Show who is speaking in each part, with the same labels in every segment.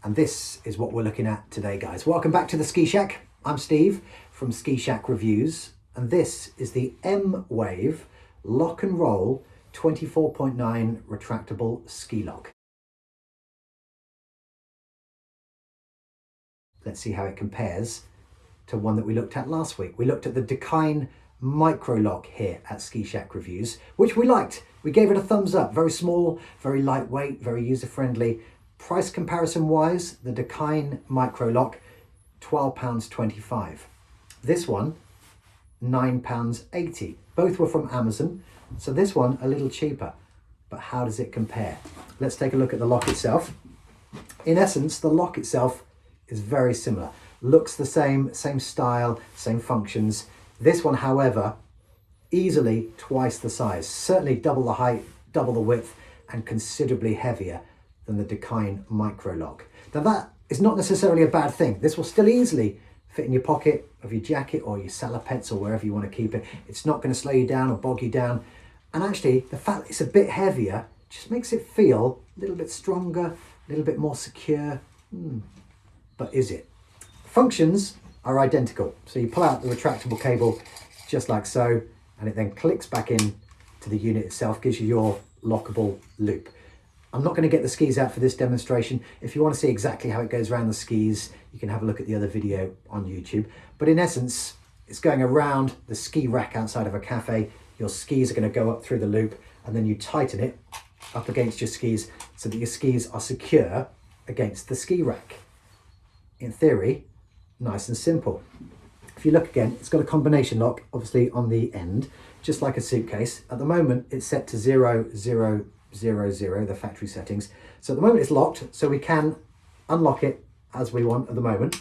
Speaker 1: And this is what we're looking at today, guys. Welcome back to the Ski Shack. I'm Steve from Ski Shack Reviews, and this is the M-Wave Lock and Roll 24.9 Retractable Ski Lock. Let's see how it compares to one that we looked at last week. We looked at the Dakine Micro Lock here at Ski Shack Reviews, which we liked. We gave it a thumbs up. Very small, very lightweight, very user-friendly. Price comparison wise, the Dakine Micro Lock, £12.25. This one, £9.80. Both were from Amazon, so this one a little cheaper. But how does it compare? Let's take a look at the lock itself. In essence, the lock itself is very similar. Looks the same style, same functions. This one, however, easily twice the size. Certainly double the height, double the width, and considerably heavier than the Dakine Micro Lock. Now that is not necessarily a bad thing. This will still easily fit in your pocket of your jacket or your salopettes or wherever you want to keep it. It's not going to slow you down or bog you down. And actually, the fact that it's a bit heavier just makes it feel a little bit stronger, a little bit more secure. But is it? Functions are identical. So you pull out the retractable cable just like so, and it then clicks back in to the unit itself, gives you your lockable loop. I'm not going to get the skis out for this demonstration. If you want to see exactly how it goes around the skis, you can have a look at the other video on YouTube. But in essence, it's going around the ski rack outside of a cafe. Your skis are going to go up through the loop, and then you tighten it up against your skis so that your skis are secure against the ski rack. In theory, nice and simple. If you look again, it's got a combination lock, obviously on the end, just like a suitcase. At the moment, it's set to 0000, the factory settings. So at the moment it's locked, so we can unlock it as we want at the moment.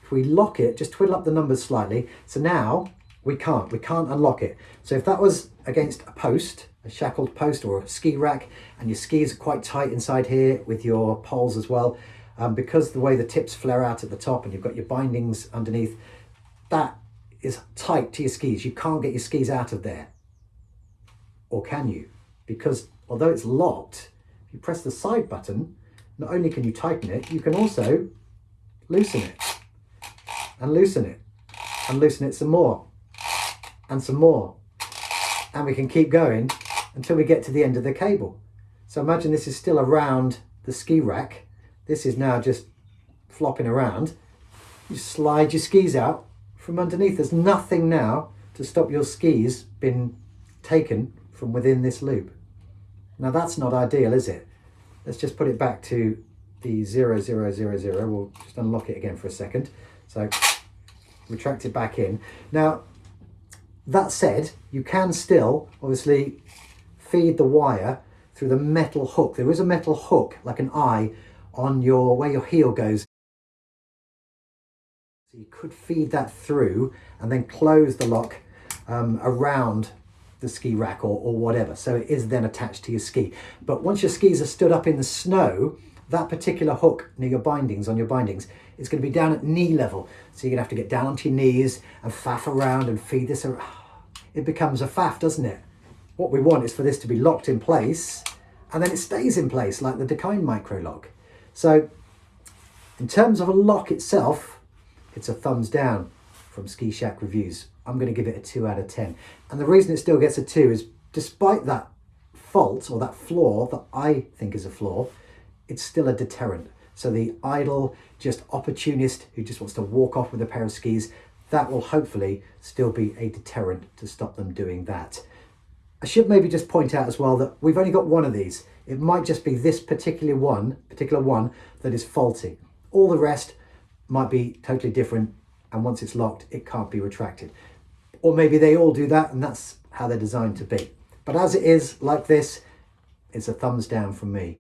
Speaker 1: If we lock it, just twiddle up the numbers slightly. So now we can't unlock it. So if that was against a post, a shackled post or a ski rack, and your skis are quite tight inside here with your poles as well, because the way the tips flare out at the top and you've got your bindings underneath, that is tight to your skis. You can't get your skis out of there. Or can you? Because although it's locked, if you press the side button, not only can you tighten it, you can also loosen it and loosen it and loosen it some more and some more. And we can keep going until we get to the end of the cable. So imagine this is still around the ski rack. This is now just flopping around. You slide your skis out from underneath. There's nothing now to stop your skis being taken from within this loop. Now that's not ideal, is it? Let's just put it back to the 0000. We'll just unlock it again for a second. So retract it back in. Now, that said, you can still obviously feed the wire through the metal hook. There is a metal hook, like an eye, on where your heel goes. So you could feed that through and then close the lock around the ski rack or whatever. So it is then attached to your ski. But once your skis are stood up in the snow, that particular hook near your bindings, on your bindings, is going to be down at knee level. So you're going to have to get down onto your knees and faff around and feed this around. It becomes a faff, doesn't it? What we want is for this to be locked in place, and then it stays in place like the Dakine Micro Lock. So in terms of a lock itself, it's a thumbs down from Ski Shack Reviews. I'm going to give it a 2 out of 10. And the reason it still gets a 2 is despite that fault or that flaw that I think is a flaw, it's still a deterrent. So the idle, just opportunist who just wants to walk off with a pair of skis, that will hopefully still be a deterrent to stop them doing that. I should maybe just point out as well that we've only got one of these. It might just be this particular one that is faulty. All the rest might be totally different, and once it's locked, it can't be retracted. Or maybe they all do that, and that's how they're designed to be. But as it is, like this, it's a thumbs down from me.